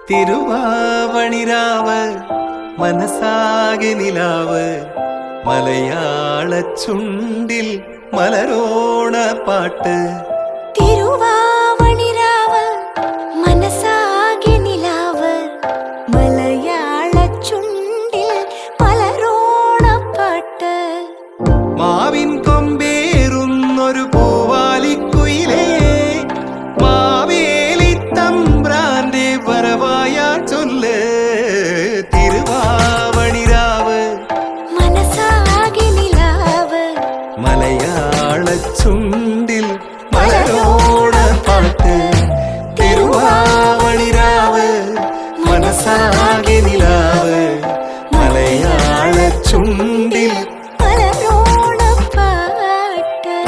തിരുവാവണിരാവ് മനസാകെ നിലാവ് മലയാള ചുണ്ടിൽ മലരോണ പാട്ട്. തിരുവാവണിരാവ് മനസാകെ നിലാവ് മലയാള ചുണ്ടിൽ മലരോണ പാട്ട്. മാവിൻ കൊമ്പേറുന്നൊരു പൂവാലിക്കുയിലേ മാവേലി തമ്പ്രാന്റെ വരവായ ചൊല്ല്. തിരുവാവണിരാവ് മനസാകെ നിലാവ് മലയാള ചുണ്ടിൽ മലരോണ പാട്ട്. തിരുവാവണിരാവ് മനസാകെ നിലാവ് മലയാള ചുണ്ടിൽ മലരോണ പാട്ട്.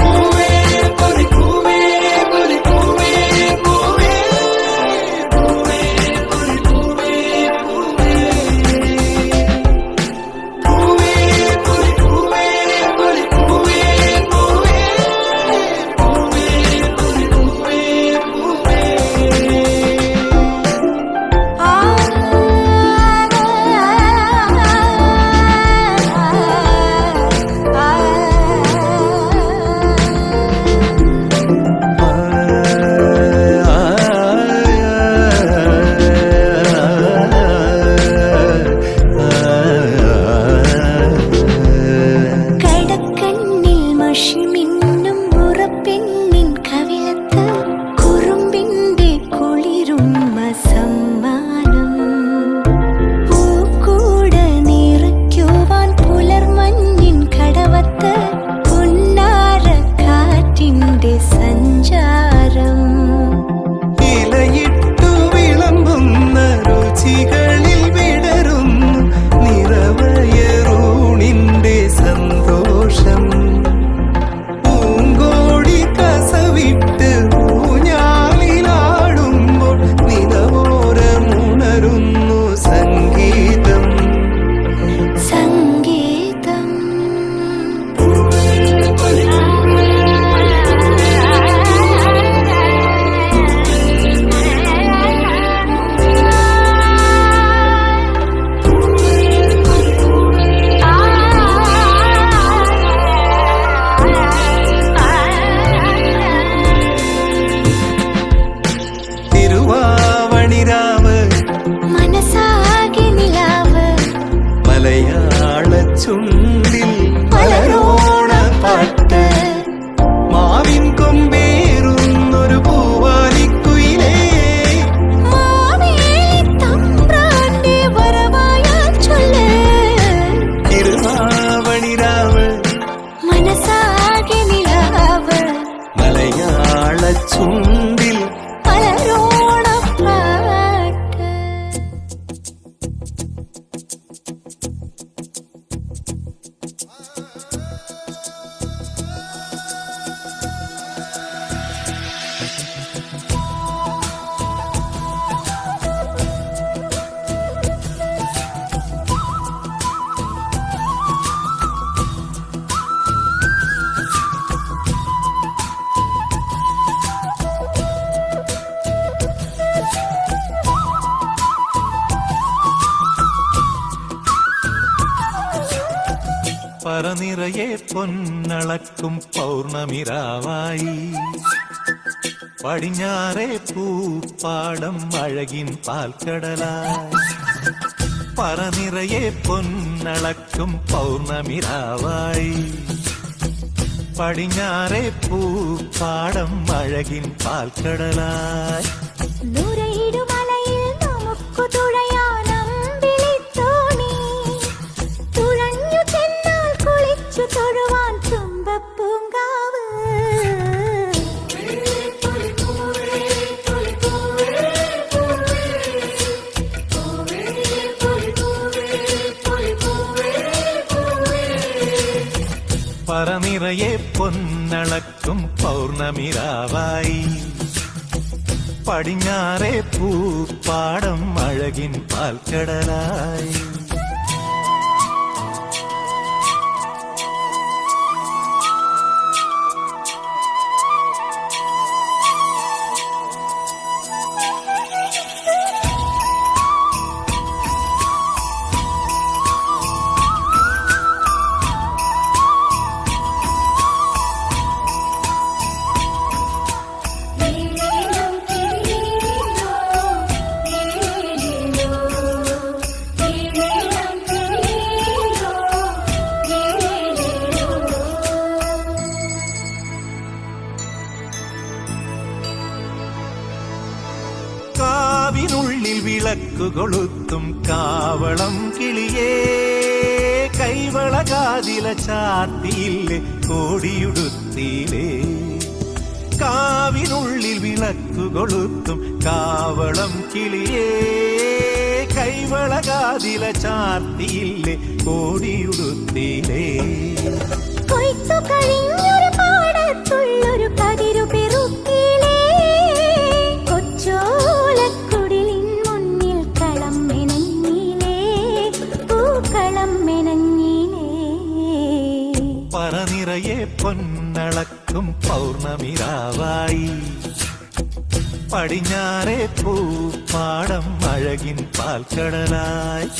ചുണ്ടിൽ മലരോണ പാട്ട്. മാവിൻ കൊമ്പേറുന്നൊരു പൂവാലിക്കുയിലേ മാവേലി തമ്പ്രാന്റെ വരവായ ചൊല്ല്. തിരുവാവണിരാവ് മനസാകെ നിലാവ് മലയാള ചുണ്ടിൽ മലരോണ പാട്ട്. പറനിറയെ പൊന്നളക്കും പൗർണമിരാവായി പടിഞ്ഞാറേ പൂപ്പാടം അഴകിൻ പാൽക്കടലായി. പറനിറയെ പൊന്നളക്കും പൗർണമിരാവായി പടിഞ്ഞാറേ പൂപ്പാടം അഴകിൻ പാൽക്കടലായി. നുരയിടുമലയിൽ നമുക്കു തുഴയാനമ്പിളിത്തോണി തുഴഞ്ഞു ചെന്നാൽ കുളിച്ചു തൊഴുവാൻ തുമ്പപ്പൂങ്കാവ്. പറനിറയെ പൊന്നളക്കും പൗർണമിരാവായി പടിഞ്ഞാറേ പൂപ്പാടം അഴകിൻ പാൽക്കടലായി. വിളക്കുകൊളുത്തും കാവളം കിളിയേ കൈവളകാതില ചാർത്തിയില്ലേ കോടിയുടുത്തിയിലേ കാവിനുള്ളിൽ വിളക്കുകൊളുത്തും കാവളം കിളിയേ കൈവളകാതില ചാർത്തിയില്ലേ കോടിയുടുത്തിയിലേ കൊയ്ത്തു കഴിഞ്ഞൊരു പാടത്തുള്ളൊരു കതിരു പെറുക്കിലേ കൊച്ചോലക്കുടിലിൻ മുന്നിൽ കളം മെനഞ്ഞിലേ പൂക്കളം മെനഞ്ഞിലേ പറനിറയെ പൊന്നളക്കും പൗർണമിരാവായി പടിഞ്ഞാറേ പൂപ്പാടം അഴകിൻ പാൽക്കടലായി